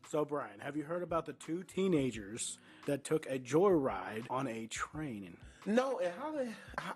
So, Brian, have you heard about the two teenagers that took a joyride on a train? No, and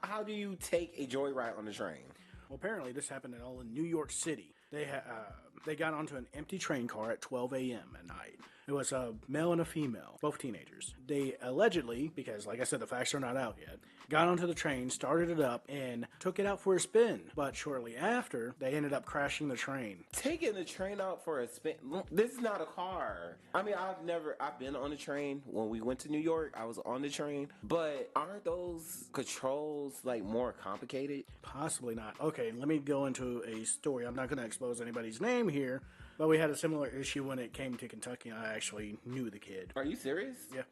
how do you take a joyride on the train? Well, apparently this happened all in New York City. They got onto an empty train car at 12 a.m. at night. It was a male and a female, both teenagers. They allegedly, because like I said, the facts are not out yet, got onto the train, started it up, and took it out for a spin. But shortly after, they ended up crashing the train. Taking the train out for a spin. This is not a car. I mean, I've been on the train. When we went to New York, I was on the train. But aren't those controls like more complicated? Possibly not. Okay, let me go into a story. I'm not going to expose anybody's name here, but we had a similar issue when it came to Kentucky. I actually knew the kid. Are you serious? Yeah.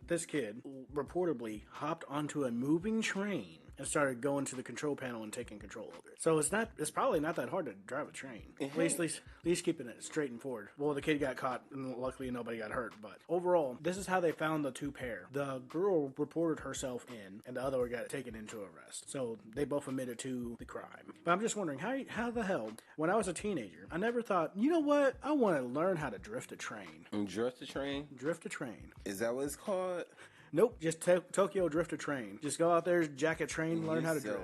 This kid reportedly hopped onto a moving train and started going to the control panel and taking control of it. So it's probably not that hard to drive a train. At least keeping it straight and forward. Well, the kid got caught and luckily nobody got hurt. But overall, this is how they found the two pair. The girl reported herself in and the other got taken into arrest. So they both admitted to the crime. But I'm just wondering, how the hell, when I was a teenager, I never thought, you know what? I want to learn how to drift a train. Drift a train? Drift a train. Is that what it's called? Nope, just Tokyo Drift a train. Just go out there, jack a train, learn how to drift.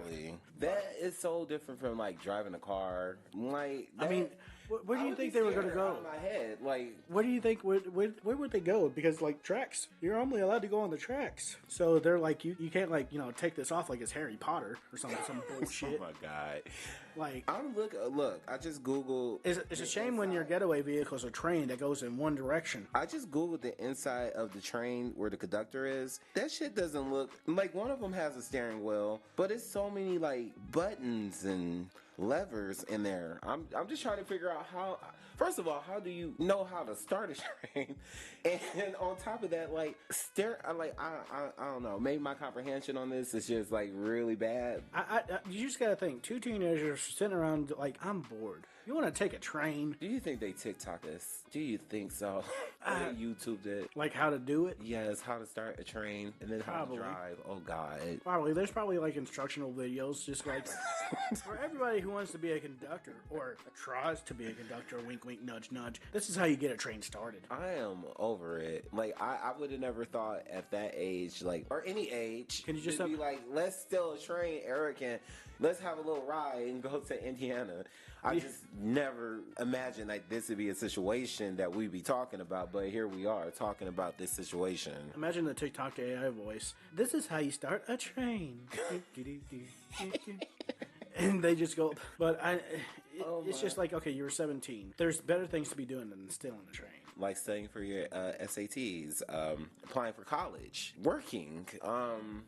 That is so different from like driving a car. Like, I mean, where do you think they were going to go? In my head, like, where do you think where would they go? Because like tracks, you're only allowed to go on the tracks. So they're like you can't like take this off like it's Harry Potter or some bullshit. Oh my god! Like look. I just googled. It's a shame when your getaway vehicle is a train that goes in one direction. I just googled the inside of the train where the conductor is. That shit doesn't look like one of them has a steering wheel, but it's so many like buttons and levers in there. I'm just trying to figure out how. First of all, how do you know how to start a train? And on top of that, like I don't know. Maybe my comprehension on this is just like really bad. You just gotta think. Two teenagers sitting around like, I'm bored. You want to take a train? Do you think they TikTok this? Do you think so? Or they YouTubed it? Like how to do it? Yes, how to start a train and then how to drive. Oh God. Probably. There's probably like instructional videos, just like for everybody who wants to be a conductor or tries to be a conductor. Wink, wink, nudge, nudge. This is how you get a train started. I am over it. Like I would have never thought at that age, like or any age, can you just be like, let's steal a train, Eric, and let's have a little ride and go to Indiana. I just never imagined like this would be a situation that we'd be talking about, but here we are talking about this situation. Imagine the TikTok AI voice. This is how you start a train. And they just go, but it's just like, okay, you were 17. There's better things to be doing than stealing a train. Like studying for your SATs, applying for college, working,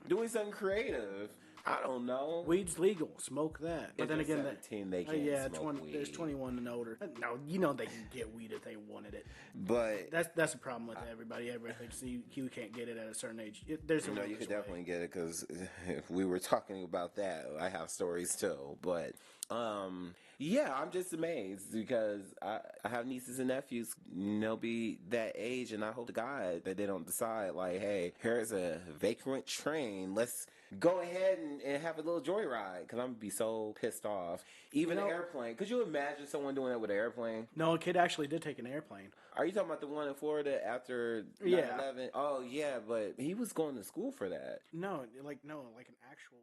doing something creative. I don't know. Weed's legal. Smoke that. But then again, 17, they can't smoke weed. There's 21 and older. No, they can get weed if they wanted it. But that's a problem with everybody. Everybody thinks you can't get it at a certain age. You could definitely get it because if we were talking about that, I have stories too. But yeah, I'm just amazed because I have nieces and nephews. They'll be that age, and I hope to God that they don't decide like, hey, here's a vacant train. Let's go ahead and have a little joyride because I'm gonna be so pissed off. Even an airplane. Could you imagine someone doing that with an airplane? No, a kid actually did take an airplane. Are you talking about the one in Florida after 9/11? Yeah. Oh yeah, but he was going to school for that. No, like an actual